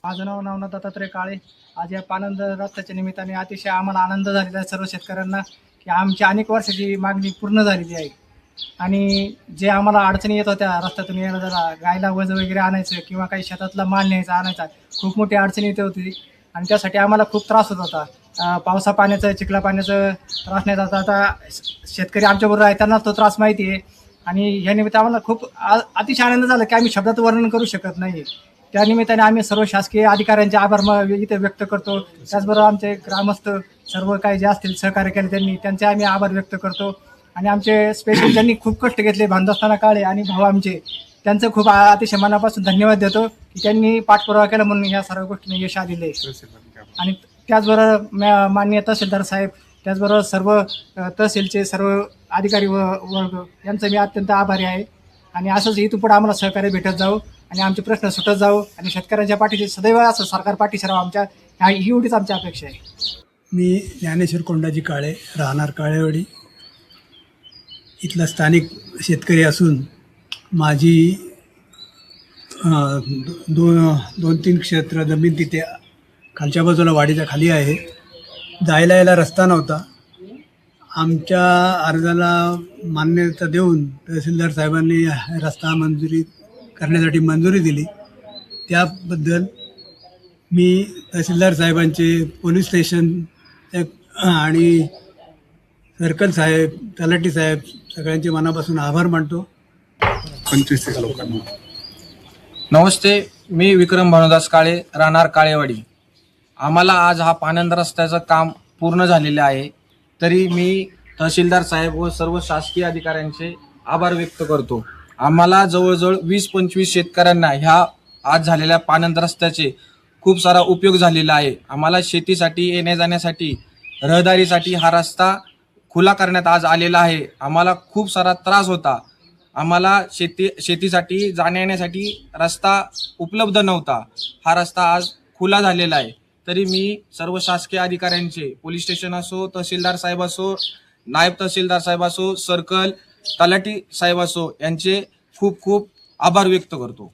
माझं नाव नवनाथ दत्तात्रय काळे. आज या पानंद रस्त्याच्या निमित्ताने अतिशय आम्हाला आनंद झालेला आहे सर्व शेतकऱ्यांना, की आमची अनेक वर्षाची मागणी पूर्ण झालेली आहे. आणि जे आम्हाला अडचणी येत होत्या रस्त्यातून येणं, जरा गायला वज वगैरे आणायचं किंवा काही शेतातला माल न्यायचा आणायचा, खूप मोठी अडचणी येत होती आणि त्यासाठी आम्हाला खूप त्रास होत होता. पावसा पाण्याचं, चिखला पाण्याचं त्रास नाही जात. आता शेतकरी आमच्याबरोबर आहे, त्यांना तो त्रास माहिती आहे. आणि ह्या निमित्त आम्हाला खूप अतिशय आनंद झाला, की आम्ही शब्दात वर्णन करू शकत नाही. त्या निमित्ताने आम्ही सर्व शासकीय अधिकाऱ्यांचे आभार इथे व्यक्त करतो. त्याचबरोबर आमचे ग्रामस्थ सर्व काही जे असतील सहकार्य केले त्यांचे आम्ही आभार व्यक्त करतो. आणि आमचे स्पेशल ज्यांनी खूप कष्ट घेतले, भानदास्ताना काळे आणि भाऊ आमचे, त्यांचं खूप अतिशय मनापासून धन्यवाद देतो, की त्यांनी पाठपुरावा केला म्हणून ह्या सर्व गोष्टींना यश आलेलं आहे. आणि त्याचबरोबर माननीय तहसीलदार साहेब, त्याचबरोबर सर्व तहसीलचे सर्व अधिकारी वर्ग यांचं मी अत्यंत आभारी आहे. आणि असंच इथून पुढे आम्हाला सहकार्य भेटत जाऊ आणि आमचे प्रश्न सुटत जाऊ आणि शेतकऱ्यांच्या पाठीशी सदैव असं सरकार पाठीशी राहावं, आमच्या ही एवढीच आमची अपेक्षा आहे. मी ज्ञानेश्वर कोंडाजी काळे, राहणार काळेवाडी, इथला स्थानिक शेतकरी असून माझी 2-3 क्षेत्र जमीन तिथे खालच्या बाजूला वाडीच्या खाली आहे. जायला यायला रस्ता नव्हता. आमच्या अर्जाला मान्यता देऊन तहसीलदार साहेबांनी रस्ता मंजुरी करण्यासाठी मंजुरी दिली. त्याबद्दल मी तहसीलदार साहेबांचे, पोलीस स्टेशन आणि सर्कल साहेब, तलाठी साहेब सगळ्यांचे मनापासून आभार मानतो. 25 लोकांना नमस्ते, मी विक्रम भानुदास काळे, राहणार काळेवाडी. आम्हाला आज हा पानंद रस्त्याचं काम पूर्ण झालेलं आहे, तरी मी तहसीलदार साहेब व सर्व शासकीय अधिकाऱ्यांचे आभार व्यक्त करतो. आम्हाला जवळजवळ 20-25 शेतकऱ्यांना ह्या आज झालेल्या पानंद रस्त्याचे खूप सारा उपयोग झालेला आहे. आम्हाला शेतीसाठी येण्या जाण्यासाठी, रहदारीसाठी हा रस्ता खुला करण्यात आज आलेला आहे. आम्हाला खूप सारा त्रास होता. आम्हाला शेतीसाठी जाण्या येण्यासाठी रस्ता उपलब्ध नव्हता. हा रस्ता आज खुला झालेला आहे. तरी मी सर्व शासकीय अधिकाऱ्यांचे, पोलीस स्टेशन असो, तहसीलदार साहेब असो, नायब तहसीलदार साहेब असो, सर्कल, तलाठी साहेब असो, यांचे खूप खूप आभार व्यक्त करतो.